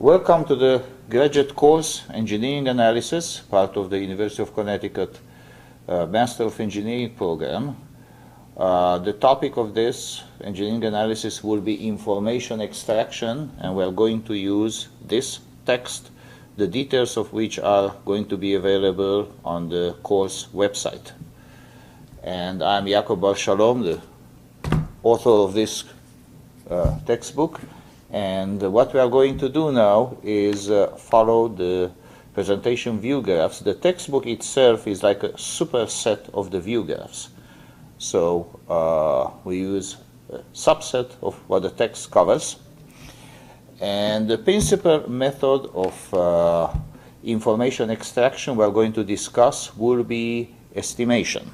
Welcome to the graduate course Engineering Analysis, part of the University of Connecticut Master of Engineering program. The topic of this engineering analysis will be information extraction, and we're going to use this text, the details of which are going to be available on the course website. And I'm Jacob Bar Shalom, the author of this textbook. And what we are going to do now is follow the presentation view graphs. The textbook itself is like a superset of the view graphs. So we use a subset of what the text covers. And the principal method of information extraction we are going to discuss will be estimation.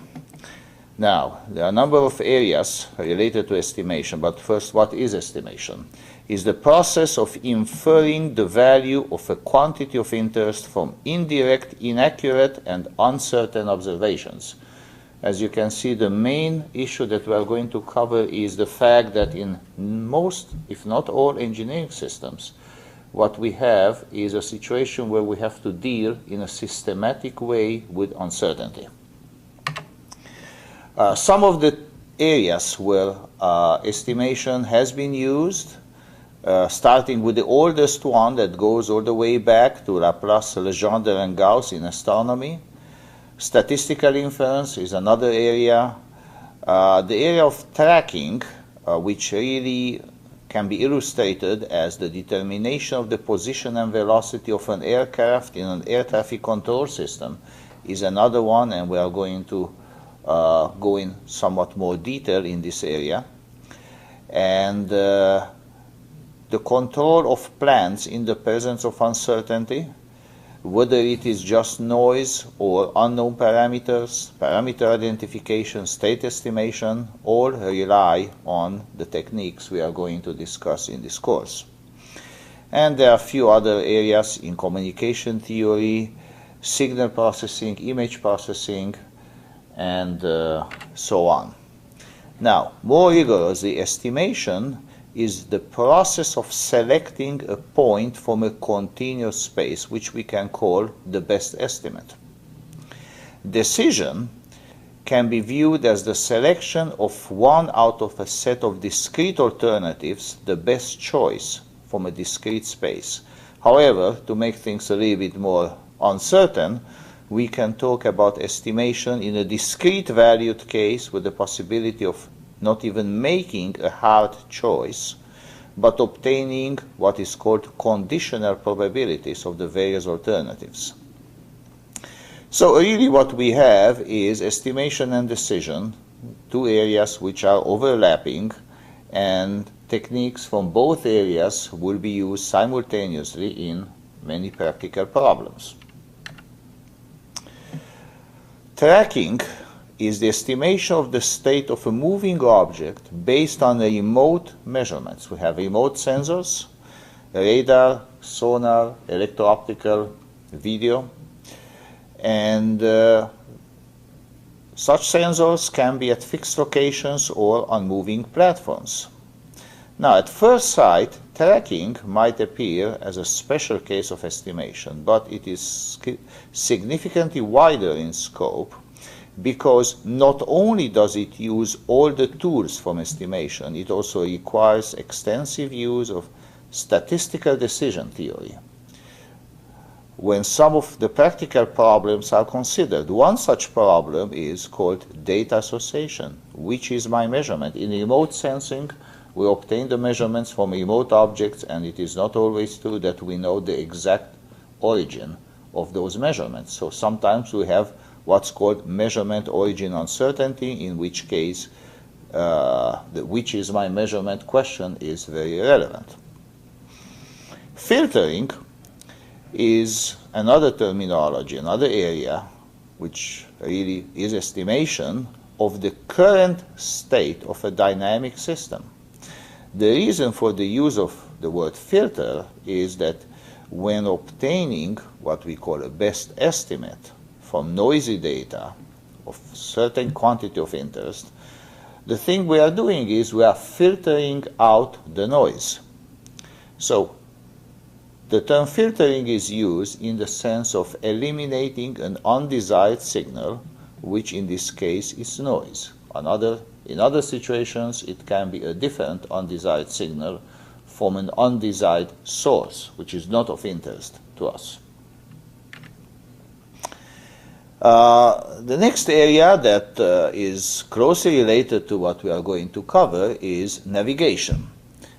Now, there are a number of areas related to estimation, but first, what is estimation? Is the process of inferring the value of a quantity of interest from indirect, inaccurate, and uncertain observations. As you can see, the main issue that we are going to cover is the fact that in most, if not all, engineering systems, what we have is a situation where we have to deal in a systematic way with uncertainty. Some of the areas where estimation has been used, starting with the oldest one that goes all the way back to Laplace, Legendre, and Gauss in astronomy. Statistical inference is another area. The area of tracking, which really can be illustrated as the determination of the position and velocity of an aircraft in an air traffic control system, is another one, and we are going to go in somewhat more detail in this area. And the control of plans in the presence of uncertainty, whether it is just noise or unknown parameters, parameter identification, state estimation, all rely on the techniques we are going to discuss in this course. And there are a few other areas in communication theory, signal processing, image processing, and so on. Now, more rigorously, estimation is the process of selecting a point from a continuous space, which we can call the best estimate. Decision can be viewed as the selection of one out of a set of discrete alternatives, the best choice from a discrete space. However, to make things a little bit more uncertain, we can talk about estimation in a discrete valued case with the possibility of not even making a hard choice, but obtaining what is called conditional probabilities of the various alternatives. So really what we have is estimation and decision, two areas which are overlapping, and techniques from both areas will be used simultaneously in many practical problems. Tracking is the estimation of the state of a moving object based on remote measurements. We have remote sensors, radar, sonar, electro-optical, video, and such sensors can be at fixed locations or on moving platforms. Now, at first sight, tracking might appear as a special case of estimation, but it is significantly wider in scope, because not only does it use all the tools from estimation, it also requires extensive use of statistical decision theory. When some of the practical problems are considered, one such problem is called data association. Which is my measurement? In remote sensing, we obtain the measurements from remote objects, and it is not always true that we know the exact origin of those measurements. So sometimes we have what's called measurement origin uncertainty, in which case the which is my measurement question is very relevant. Filtering is another terminology, another area which really is estimation of the current state of a dynamic system. The reason for the use of the word filter is that when obtaining what we call a best estimate from noisy data of certain quantity of interest, the thing we are doing is we are filtering out the noise. So the term filtering is used in the sense of eliminating an undesired signal, which in this case is noise. In other situations, it can be a different undesired signal from an undesired source, which is not of interest to us. The next area that is closely related to what we are going to cover is navigation.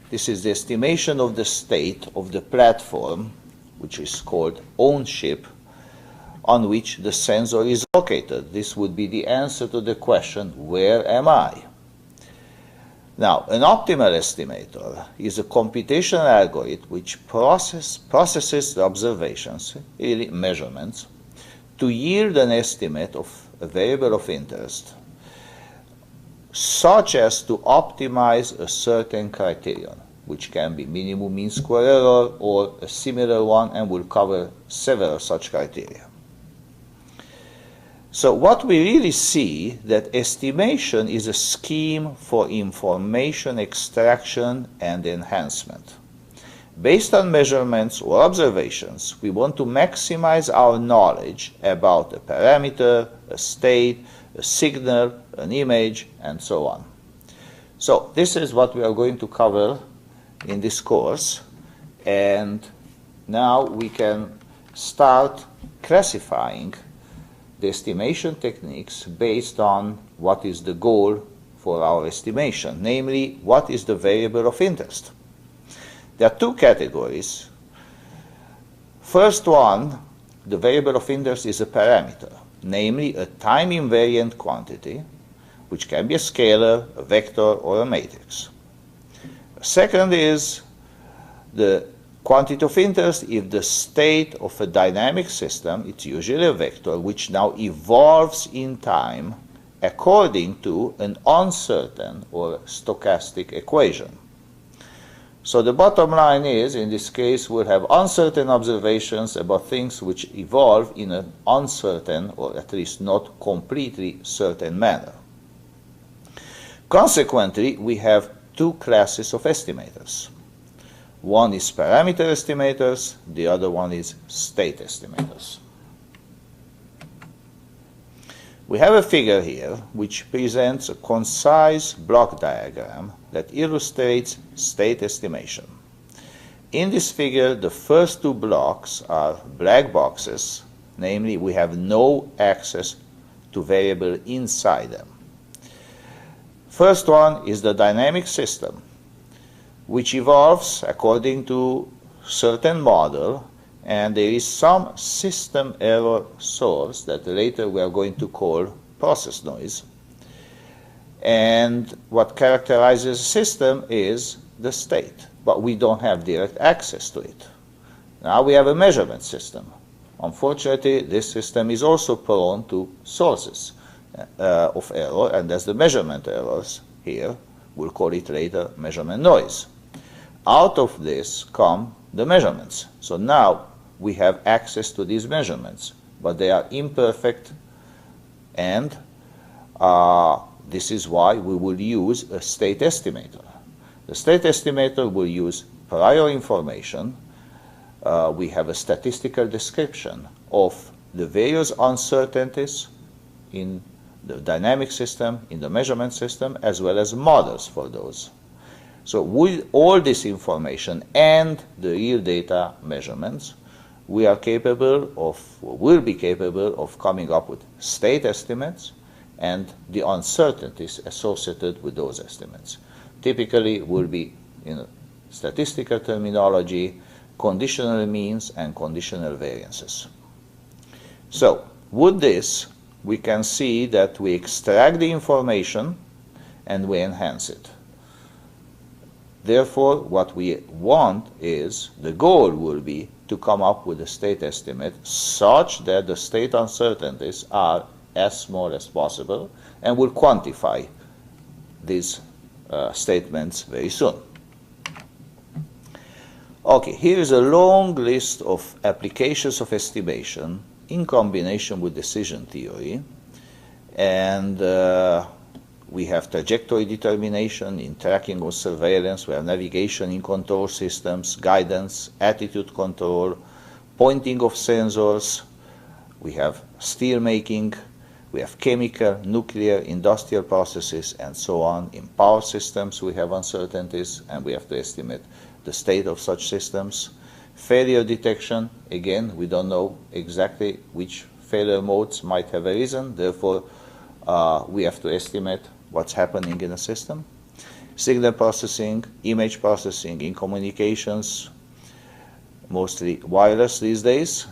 This is the estimation of the state of the platform, which is called ownership, on which the sensor is located. This would be the answer to the question, where am I? Now, an optimal estimator is a computational algorithm which processes the observations, really measurements, to yield an estimate of a variable of interest, such as to optimize a certain criterion, which can be minimum mean square error or a similar one, and will cover several such criteria. So what we really see that estimation is a scheme for information extraction and enhancement. Based on measurements or observations, we want to maximize our knowledge about a parameter, a state, a signal, an image, and so on. So this is what we are going to cover in this course, and now we can start classifying the estimation techniques based on what is the goal for our estimation, namely, what is the variable of interest. There are two categories. First one, the variable of interest is a parameter, namely a time-invariant quantity, which can be a scalar, a vector, or a matrix. Second is the quantity of interest if the state of a dynamic system, it's usually a vector, which now evolves in time according to an uncertain or stochastic equation. So the bottom line is, in this case, we'll have uncertain observations about things which evolve in an uncertain, or at least not completely certain manner. Consequently, we have two classes of estimators. One is parameter estimators, the other one is state estimators. We have a figure here which presents a concise block diagram that illustrates state estimation. In this figure, the first two blocks are black boxes, namely we have no access to variable inside them. First one is the dynamic system, which evolves according to certain model, and there is some system error source that later we are going to call process noise. And what characterizes a system is the state, but we don't have direct access to it. Now we have a measurement system. Unfortunately, this system is also prone to sources of error, and as the measurement errors here, we'll call it later measurement noise. Out of this come the measurements. So now we have access to these measurements, but they are imperfect, and this is why we will use a state estimator. The state estimator will use prior information. We have a statistical description of the various uncertainties in the dynamic system, in the measurement system, as well as models for those. So with all this information and the real data measurements, we are capable of, or will be capable of coming up with state estimates and the uncertainties associated with those estimates. Typically will be, in statistical terminology, conditional means and conditional variances. So with this, we can see that we extract the information and we enhance it. Therefore, what we want is, the goal will be to come up with a state estimate such that the state uncertainties are as small as possible, and we'll quantify these statements very soon. Okay, here is a long list of applications of estimation in combination with decision theory, and We have trajectory determination in tracking or surveillance. We have navigation in control systems, guidance, attitude control, pointing of sensors. We have steel making. We have chemical, nuclear, industrial processes, and so on. In power systems, we have uncertainties, and we have to estimate the state of such systems. Failure detection, again, we don't know exactly which failure modes might have arisen. Therefore, we have to estimate what's happening in a system. Signal processing, image processing in communications, mostly wireless these days.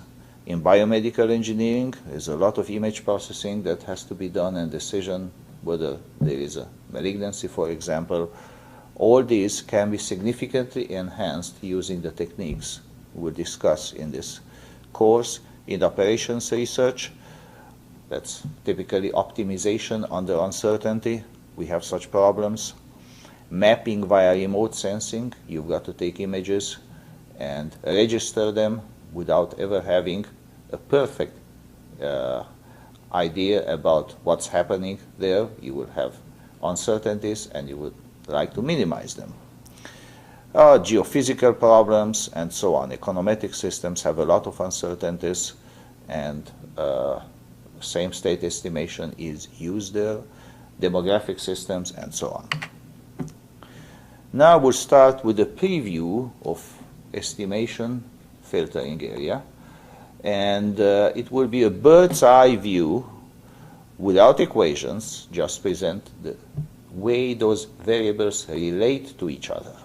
In biomedical engineering, there's a lot of image processing that has to be done, and decision whether there is a malignancy, for example. All these can be significantly enhanced using the techniques we'll discuss in this course. In operations research, that's typically optimization under uncertainty. We have such problems. Mapping via remote sensing, you've got to take images and register them without ever having a perfect idea about what's happening there. You will have uncertainties and you would like to minimize them. Geophysical problems and so on. Econometric systems have a lot of uncertainties, and same state estimation is used there. Demographic systems and so on. Now we'll start with a preview of estimation filtering area, and it will be a bird's eye view without equations, just present the way those variables relate to each other.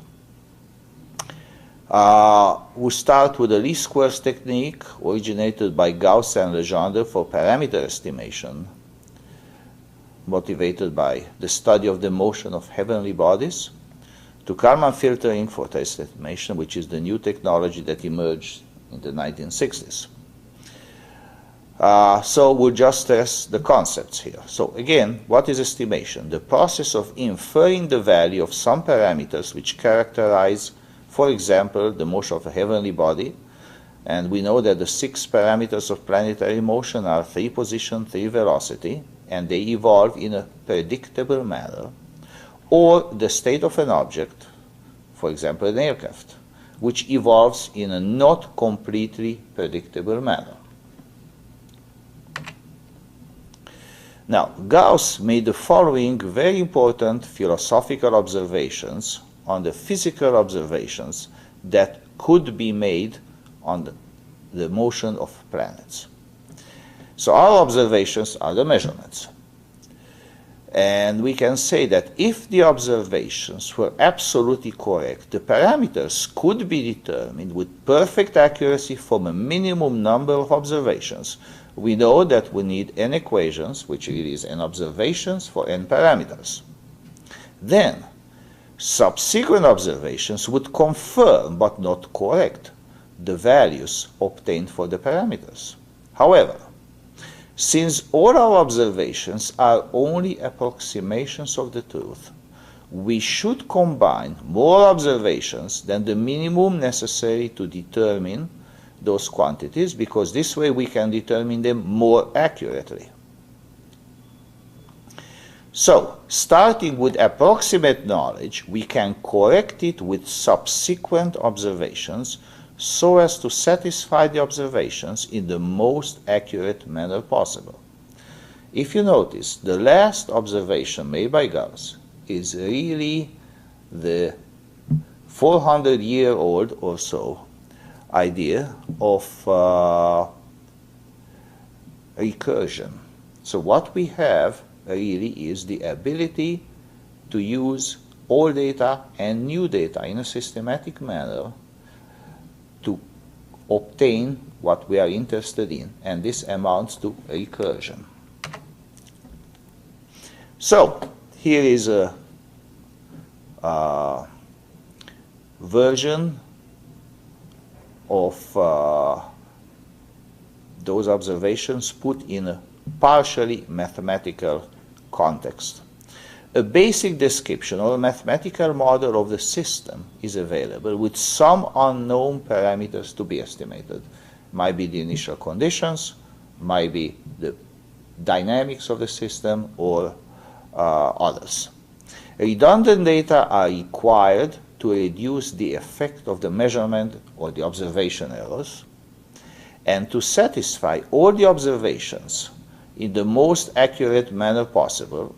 We'll start with the least squares technique originated by Gauss and Legendre for parameter estimation, motivated by the study of the motion of heavenly bodies, to Kalman filtering for test estimation, which is the new technology that emerged in the 1960s. So we'll just stress the concepts here. So again, what is estimation? The process of inferring the value of some parameters which characterize, for example, the motion of a heavenly body. And we know that the 6 parameters of planetary motion are 3 position, 3 velocity, and they evolve in a predictable manner. Or the state of an object, for example, an aircraft, which evolves in a not completely predictable manner. Now, Gauss made the following very important philosophical observations on the physical observations that could be made on the motion of planets. So our observations are the measurements. And we can say that if the observations were absolutely correct, the parameters could be determined with perfect accuracy from a minimum number of observations. We know that we need n equations, which really is n observations for n parameters. Then, subsequent observations would confirm, but not correct, the values obtained for the parameters. However, since all our observations are only approximations of the truth, we should combine more observations than the minimum necessary to determine those quantities, because this way we can determine them more accurately. So, starting with approximate knowledge, we can correct it with subsequent observations so as to satisfy the observations in the most accurate manner possible. If you notice, the last observation made by Gauss is really the 400-year-old or so idea of recursion. So what we have really is the ability to use old data and new data in a systematic manner to obtain what we are interested in, and this amounts to recursion. So here is a version of those observations put in a partially mathematical context. A basic description or a mathematical model of the system is available with some unknown parameters to be estimated. Might be the initial conditions, might be the dynamics of the system, or others. Redundant data are required to reduce the effect of the measurement or the observation errors, and to satisfy all the observations in the most accurate manner possible.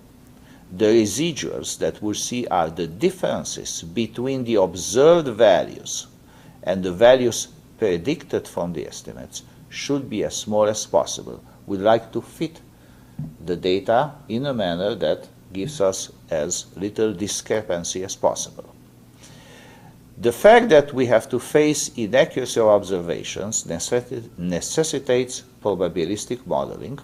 The residuals that we'll see are the differences between the observed values and the values predicted from the estimates should be as small as possible. We'd like to fit the data in a manner that gives us as little discrepancy as possible. The fact that we have to face inaccuracy of observations necessitates probabilistic modeling,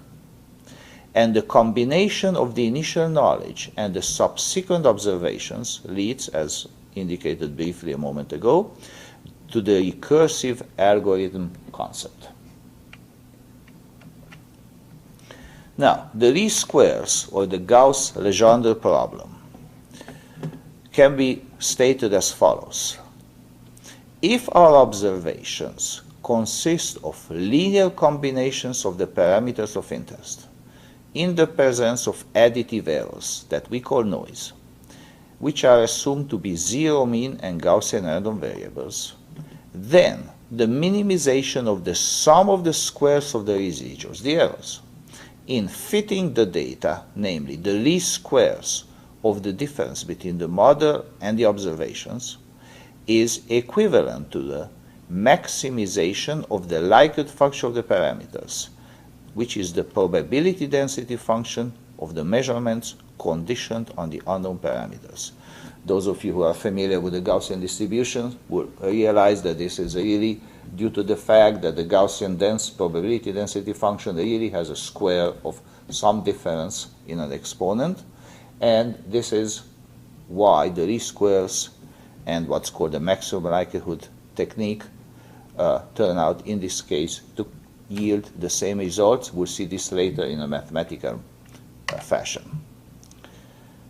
and the combination of the initial knowledge and the subsequent observations leads, as indicated briefly a moment ago, to the recursive algorithm concept. Now, the least squares, or the Gauss-Legendre problem, can be stated as follows. If our observations consist of linear combinations of the parameters of interest in the presence of additive errors that we call noise, which are assumed to be zero mean and Gaussian random variables, then the minimization of the sum of the squares of the residuals, the errors, in fitting the data, namely the least squares of the difference between the model and the observations, is equivalent to the maximization of the likelihood function of the parameters, which is the probability density function of the measurements conditioned on the unknown parameters. Those of you who are familiar with the Gaussian distribution will realize that this is really due to the fact that the Gaussian probability density function really has a square of some difference in an exponent, and this is why the least squares and what's called the maximum likelihood technique turn out in this case to yield the same results. We'll see this later in a mathematical fashion.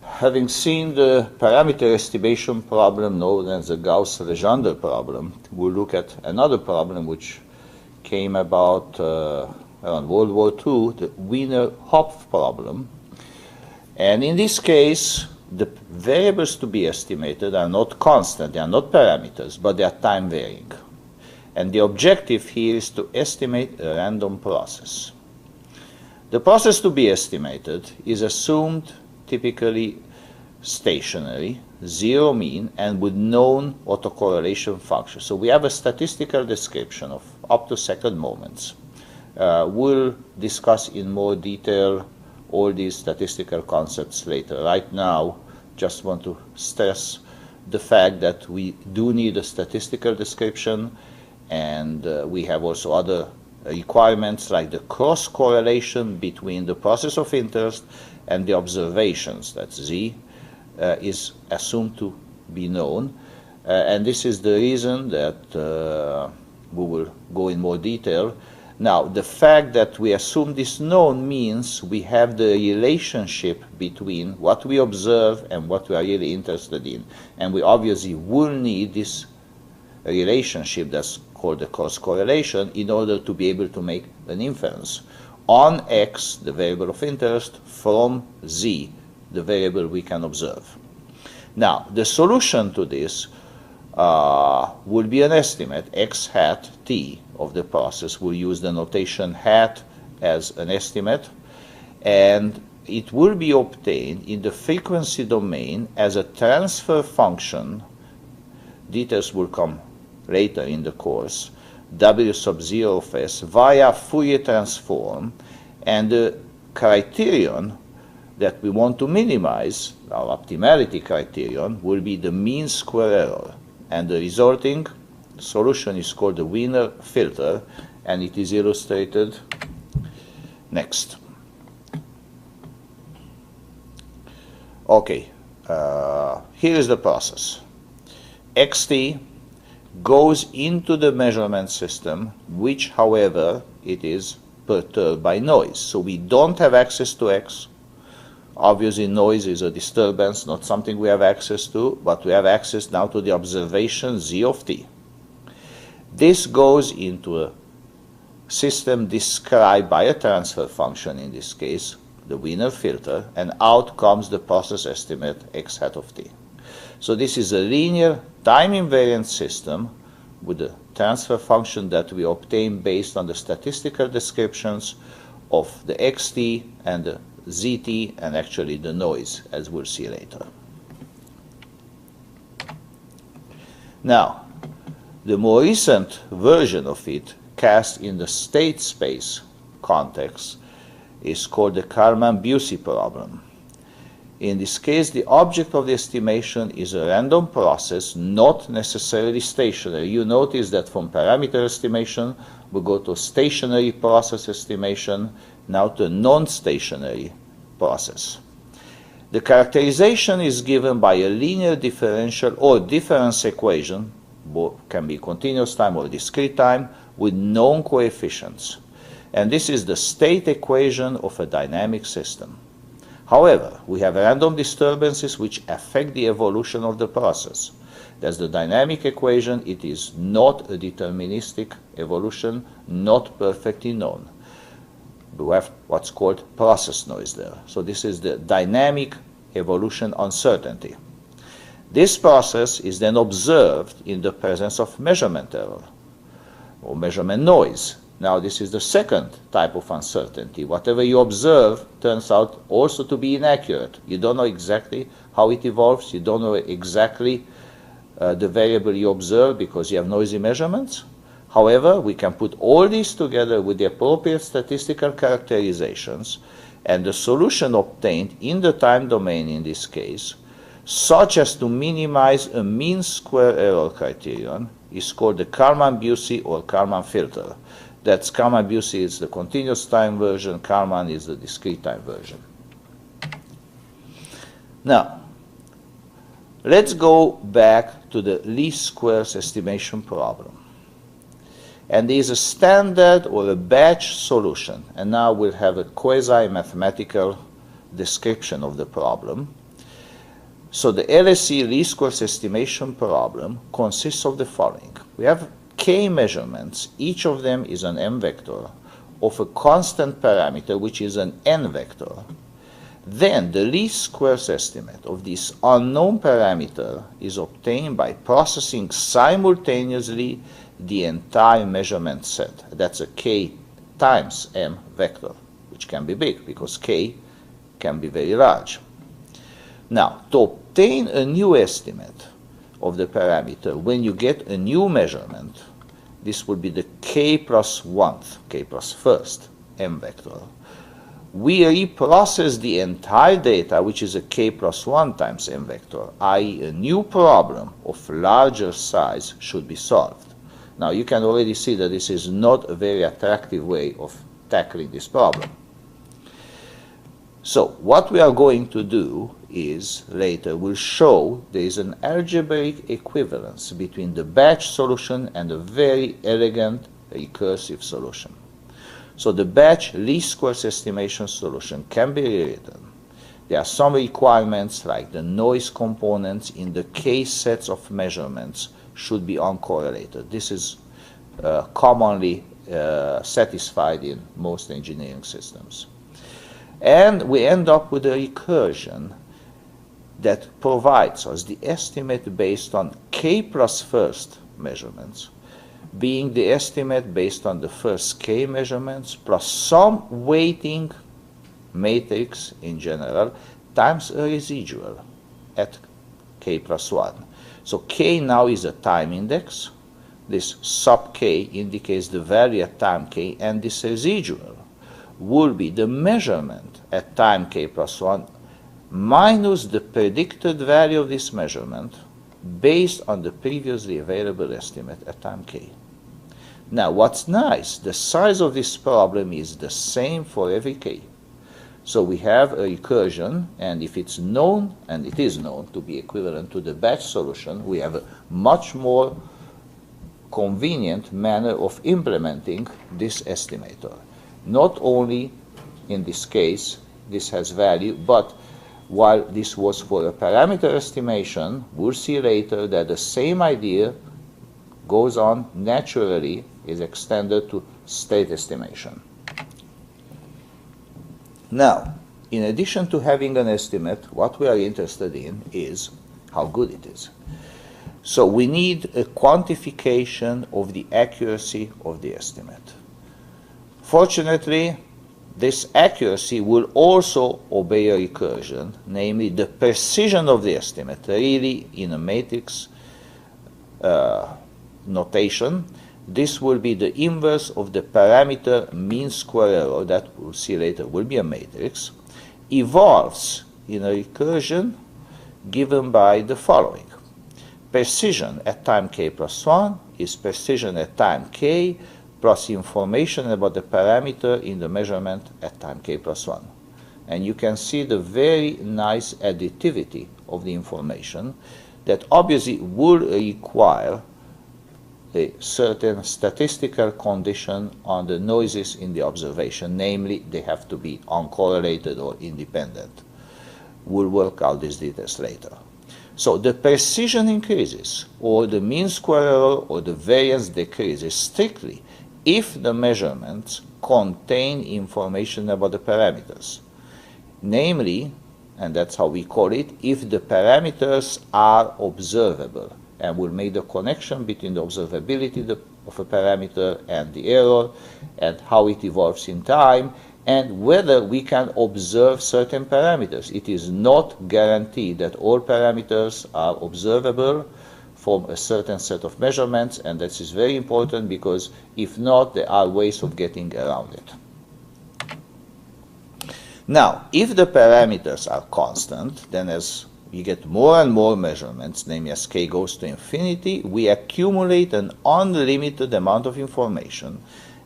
Having seen the parameter estimation problem known as the Gauss-Legendre problem, we'll look at another problem which came about around World War II, the Wiener-Hopf problem. And in this case, the variables to be estimated are not constant, they are not parameters, but they are time varying. And the objective here is to estimate a random process. The process to be estimated is assumed typically stationary, zero mean, and with known autocorrelation function. So we have a statistical description of up to second moments. We'll discuss in more detail all these statistical concepts later. Right now, just want to stress the fact that we do need a statistical description, and we have also other requirements like the cross correlation between the process of interest and the observations, that's Z, is assumed to be known. And this is the reason that we will go in more detail. Now, the fact that we assume this known means we have the relationship between what we observe and what we are really interested in. And we obviously will need this relationship that's called the cross correlation in order to be able to make an inference on X, the variable of interest, from Z, the variable we can observe. Now, the solution to this will be an estimate, X hat T of the process. We'll use the notation hat as an estimate, and it will be obtained in the frequency domain as a transfer function. Details will come later in the course, W sub 0 of S via Fourier transform, and the criterion that we want to minimize, our optimality criterion, will be the mean square error, and the resulting solution is called the Wiener filter, and it is illustrated next. Okay, here is the process. XT goes into the measurement system, which, however, it is perturbed by noise. So we don't have access to X. Obviously, noise is a disturbance, not something we have access to, but we have access now to the observation Z of T. This goes into a system described by a transfer function in this case, the Wiener filter, and out comes the process estimate x hat of t. So this is a linear time-invariant system with a transfer function that we obtain based on the statistical descriptions of the xt and the zt, and actually the noise, as we'll see later. Now, the more recent version of it, cast in the state space context, is called the Kalman-Bucy problem. In this case, the object of the estimation is a random process, not necessarily stationary. You notice that from parameter estimation, we go to stationary process estimation, now to non-stationary process. The characterization is given by a linear differential or difference equation, both can be continuous time or discrete time, with known coefficients. And this is the state equation of a dynamic system. However, we have random disturbances which affect the evolution of the process. That's the dynamic equation. It is not a deterministic evolution, not perfectly known. We have what's called process noise there. So this is the dynamic evolution uncertainty. This process is then observed in the presence of measurement error or measurement noise. Now this is the second type of uncertainty. Whatever you observe turns out also to be inaccurate. You don't know exactly how it evolves. You don't know exactly the variable you observe because you have noisy measurements. However, we can put all these together with the appropriate statistical characterizations, and the solution obtained in the time domain in this case, such as to minimize a mean square error criterion, is called the Kalman-Bucy or Kalman filter. That's Kalman-Bucy is the continuous time version, Kalman is the discrete time version. Now, let's go back to the least squares estimation problem. And there is a standard or a batch solution. And now we'll have a quasi-mathematical description of the problem. So the LSE least squares estimation problem consists of the following. We have k measurements. Each of them is an m vector of a constant parameter, which is an n vector. Then the least squares estimate of this unknown parameter is obtained by processing simultaneously the entire measurement set. That's a k times m vector, which can be big because k can be very large. Now, to obtain a new estimate of the parameter, when you get a new measurement, this would be the k plus 1th, k plus 1st m vector. We reprocess the entire data, which is a k plus 1 times m vector, i.e. a new problem of larger size should be solved. Now, you can already see that this is not a very attractive way of tackling this problem. So, what we are going to do is, later, we'll show there is an algebraic equivalence between the batch solution and a very elegant recursive solution. So the batch least squares estimation solution can be rewritten. There are some requirements like the noise components in the k sets of measurements should be uncorrelated. This is commonly satisfied in most engineering systems. And we end up with a recursion that provides us the estimate based on k plus first measurements, being the estimate based on the first k measurements plus some weighting matrix in general times a residual at k plus 1. So k now is a time index. This sub k indicates the value at time k, and this residual will be the measurement at time k plus 1 minus the predicted value of this measurement based on the previously available estimate at time k. Now, what's nice, the size of this problem is the same for every k. So we have a recursion, and if it's known, and it is known to be equivalent to the batch solution, we have a much more convenient manner of implementing this estimator. Not only in this case, this has value, but while this was for a parameter estimation, we'll see later that the same idea goes on naturally, is extended to state estimation. Now, in addition to having an estimate, what we are interested in is how good it is. So we need a quantification of the accuracy of the estimate. Fortunately, this accuracy will also obey a recursion, namely the precision of the estimate, really in a matrix notation. This will be the inverse of the parameter mean square error, that we'll see later will be a matrix, evolves in a recursion given by the following. Precision at time k plus 1 is precision at time k plus information about the parameter in the measurement at time k plus 1. And you can see the very nice additivity of the information that obviously will require a certain statistical condition on the noises in the observation, namely they have to be uncorrelated or independent. We'll work out these details later. So the precision increases, or the mean square error or the variance decreases strictly if the measurements contain information about the parameters. Namely, and that's how we call it, if the parameters are observable, and we'll make the connection between the observability of a parameter and the error, and how it evolves in time, and whether we can observe certain parameters. It is not guaranteed that all parameters are observable from a certain set of measurements, and this is very important because if not, there are ways of getting around it. Now, if the parameters are constant, then as we get more and more measurements, namely as k goes to infinity, we accumulate an unlimited amount of information,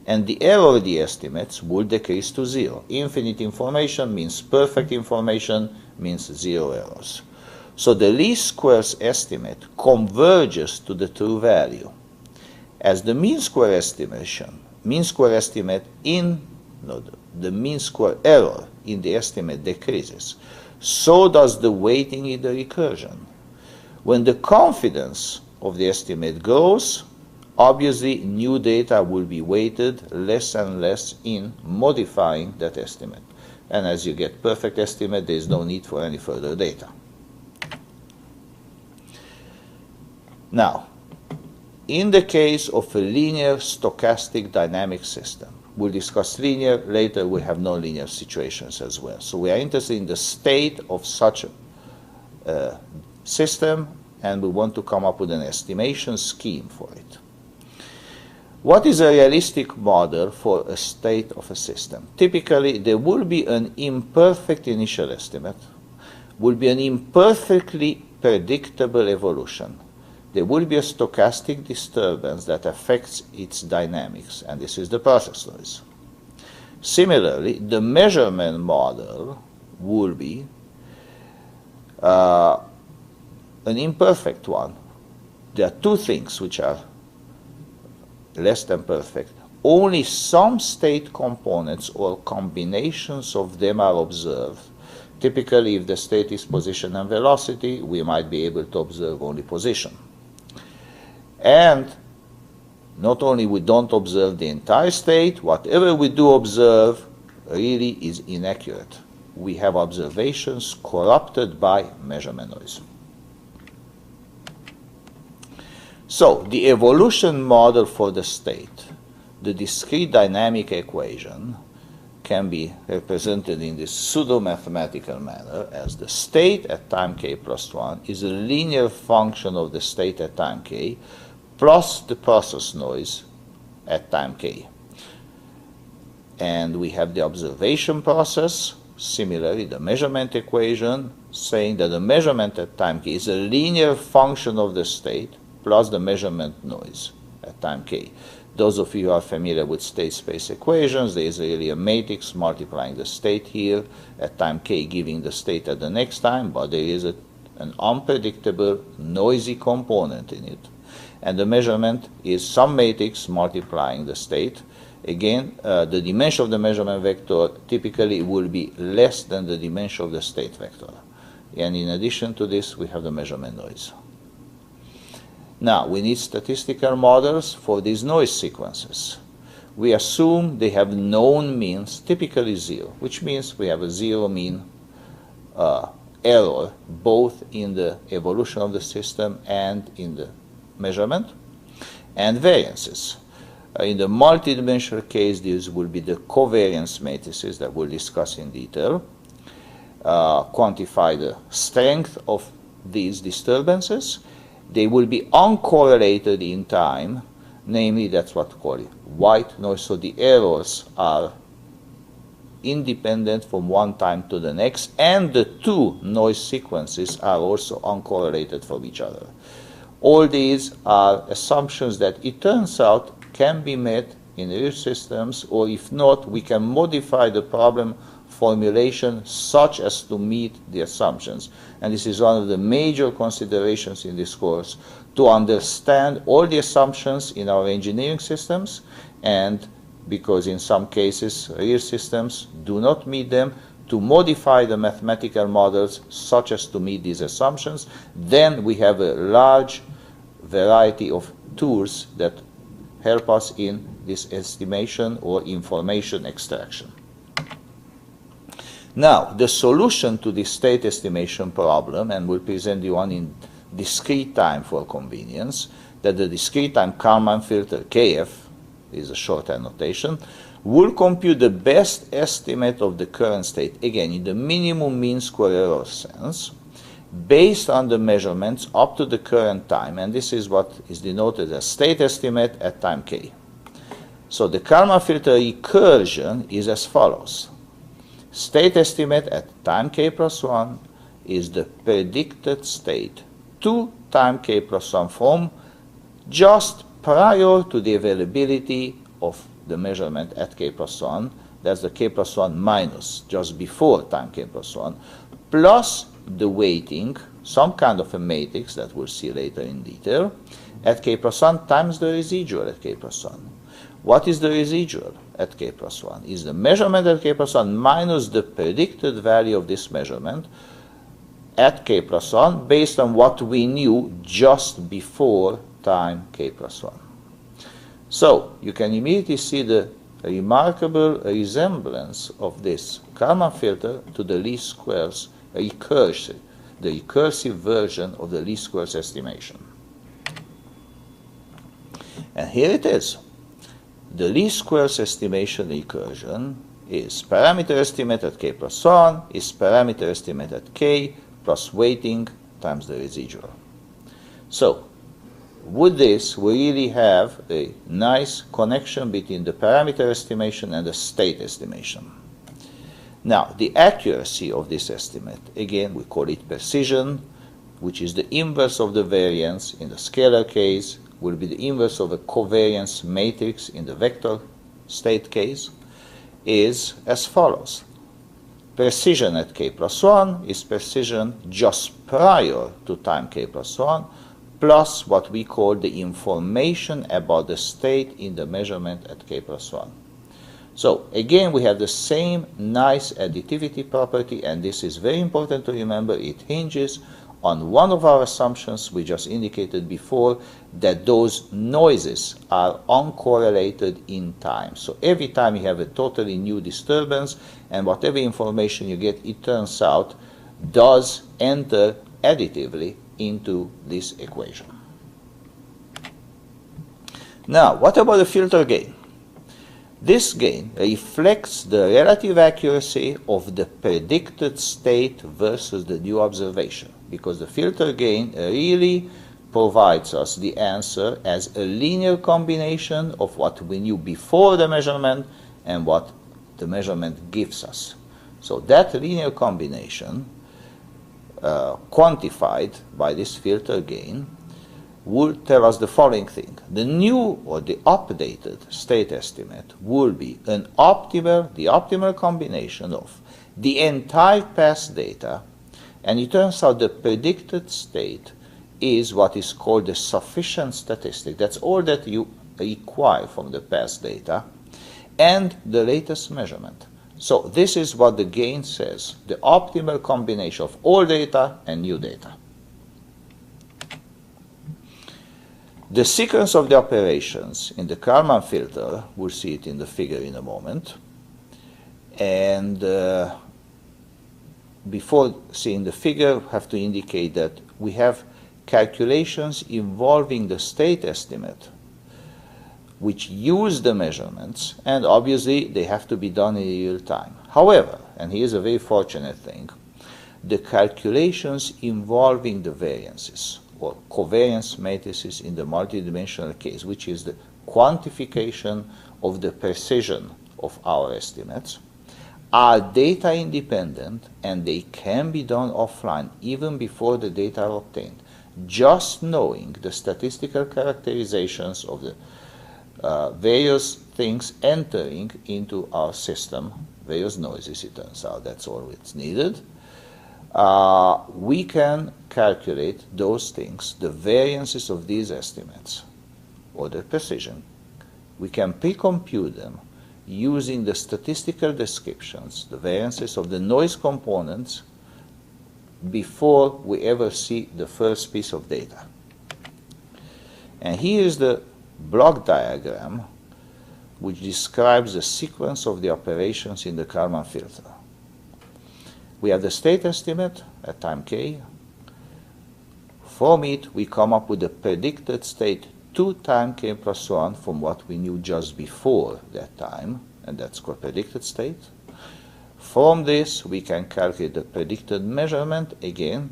and the error of the estimates will decrease to 0. Infinite information means perfect information, means 0 errors. So the least squares estimate converges to the true value. As the mean square the mean square error in the estimate decreases, so does the weighting in the recursion. When the confidence of the estimate grows, obviously new data will be weighted less and less in modifying that estimate. And as you get perfect estimate, there is no need for any further data. Now, in the case of a linear stochastic dynamic system, we'll discuss linear, later we have nonlinear situations as well. So we are interested in the state of such a system, and we want to come up with an estimation scheme for it. What is a realistic model for a state of a system? Typically, there will be an imperfect initial estimate, will be an imperfectly predictable evolution. There will be a stochastic disturbance that affects its dynamics, and this is the process noise. Similarly, the measurement model will be an imperfect one. There are two things which are less than perfect. Only some state components or combinations of them are observed. Typically, if the state is position and velocity, we might be able to observe only position. And not only we don't observe the entire state, whatever we do observe really is inaccurate. We have observations corrupted by measurement noise. So the evolution model for the state, the discrete dynamic equation, can be represented in this pseudo-mathematical manner as the state at time k plus 1 is a linear function of the state at time k plus the process noise at time k. And we have the observation process, similarly the measurement equation, saying that the measurement at time k is a linear function of the state plus the measurement noise at time k. Those of you who are familiar with state space equations, there is really a matrix multiplying the state here at time k, giving the state at the next time, but there is an unpredictable, noisy component in it. And the measurement is some matrix multiplying the state. Again, the dimension of the measurement vector typically will be less than the dimension of the state vector. And in addition to this, we have the measurement noise. Now, we need statistical models for these noise sequences. we assume they have known means, typically 0, which means we have a 0 mean error both in the evolution of the system and in the measurement, and variances. In the multidimensional case, these will be the covariance matrices that we'll discuss in detail, quantify the strength of these disturbances. They will be uncorrelated in time, namely that's what we call it white noise, so the errors are independent from one time to the next, and the two noise sequences are also uncorrelated from each other. All these are assumptions that it turns out can be met in real systems, or if not, we can modify the problem formulation such as to meet the assumptions. And this is one of the major considerations in this course, to understand all the assumptions in our engineering systems, and because in some cases real systems do not meet them, to modify the mathematical models such as to meet these assumptions. Then we have a large variety of tools that help us in this estimation or information extraction. Now, the solution to this state estimation problem, and we'll present you one in discrete time for convenience, that the discrete time Kalman filter KF is a shorthand notation, will compute the best estimate of the current state, again in the minimum mean square error sense, based on the measurements up to the current time, and this is what is denoted as state estimate at time k. So the Kalman filter recursion is as follows. State estimate at time k plus 1 is the predicted state to time k plus 1 from just prior to the availability of the measurement at k plus 1, that's the k plus 1 minus just before time k plus 1, plus the weighting, some kind of a matrix that we'll see later in detail, at k plus 1 times the residual at k plus 1. What is the residual at k plus 1? Is the measurement at k plus 1 minus the predicted value of this measurement at k plus 1 based on what we knew just before time k plus 1. So you can immediately see the remarkable resemblance of this Kalman filter to the least squares recursive, the recursive version of the least squares estimation. And here it is. The least squares estimation recursion is parameter estimate at k plus 1 is parameter estimate at k plus weighting times the residual. So with this, we really have a nice connection between the parameter estimation and the state estimation. Now, the accuracy of this estimate, again, we call it precision, which is the inverse of the variance in the scalar case, will be the inverse of a covariance matrix in the vector state case, is as follows. Precision at k plus 1 is precision just prior to time k plus 1, plus what we call the information about the state in the measurement at k plus 1. So again, we have the same nice additivity property, and this is very important to remember. It hinges on one of our assumptions we just indicated before, that those noises are uncorrelated in time. So every time you have a totally new disturbance, and whatever information you get, it turns out, does enter additively into this equation. Now, what about the filter gain? This gain reflects the relative accuracy of the predicted state versus the new observation, because the filter gain really provides us the answer as a linear combination of what we knew before the measurement and what the measurement gives us. So that linear combination, quantified by this filter gain, will tell us the following thing. The new or the updated state estimate will be the optimal combination of the entire past data, and it turns out the predicted state is what is called the sufficient statistic. That's all that you require from the past data, and the latest measurement. So this is what the gain says, the optimal combination of all data and new data. The sequence of the operations in the Kalman filter, we'll see it in the figure in a moment, and before seeing the figure, we have to indicate that we have calculations involving the state estimate which use the measurements, and obviously they have to be done in real time. However, and here's a very fortunate thing, the calculations involving the variances or covariance matrices in the multidimensional case, which is the quantification of the precision of our estimates, are data independent, and they can be done offline even before the data are obtained. Just knowing the statistical characterizations of the various things entering into our system, various noises, it turns out, that's all it's needed, we can calculate those things, the variances of these estimates, or the precision. We can pre-compute them using the statistical descriptions, the variances of the noise components, before we ever see the first piece of data. And here is the block diagram which describes the sequence of the operations in the Kalman filter. We have the state estimate at time k. From it, we come up with the predicted state 2 time k plus 1 from what we knew just before that time, and that's called predicted state. From this, we can calculate the predicted measurement, again,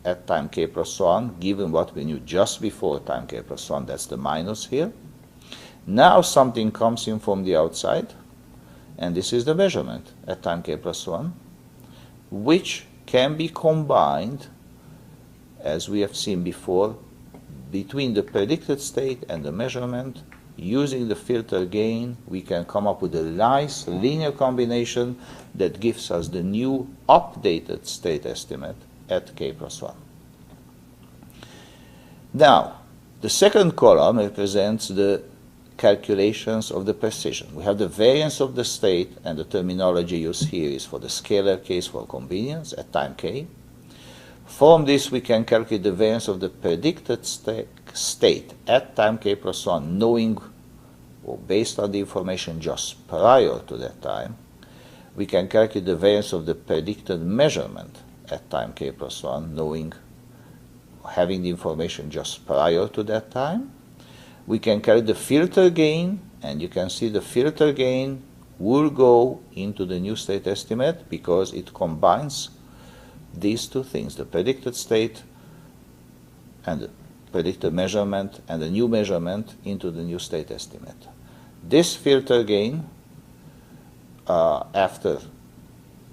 at time k plus 1, given what we knew just before time k plus 1, that's the minus here. Now something comes in from the outside, and this is the measurement at time k plus 1, which can be combined, as we have seen before, between the predicted state and the measurement. Using the filter gain, we can come up with a nice linear combination that gives us the new updated state estimate at k plus 1. Now, the second column represents the calculations of the precision. We have the variance of the state, and the terminology used here is for the scalar case for convenience at time k. From this, we can calculate the variance of the predicted state at time k plus 1, knowing, or based on the information just prior to that time. We can calculate the variance of the predicted measurement at time k plus 1, knowing, having the information just prior to that time. We can calculate the filter gain, and you can see the filter gain will go into the new state estimate because it combines these two things, the predicted state and the predicted measurement and the new measurement into the new state estimate. This filter gain, after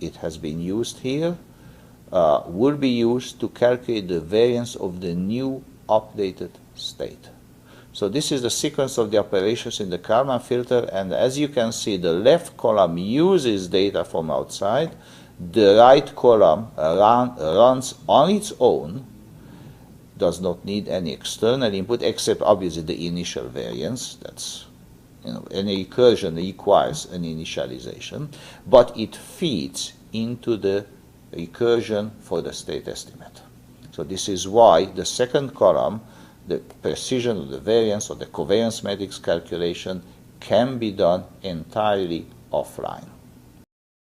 it has been used here, will be used to calculate the variance of the new updated state. So this is the sequence of the operations in the Kalman filter, and as you can see, the left column uses data from outside, the right column runs on its own, does not need any external input except obviously the initial variance. That's, any recursion requires an initialization, but it feeds into the recursion for the state estimate. So this is why the second column, the precision of the variance or the covariance matrix calculation, can be done entirely offline.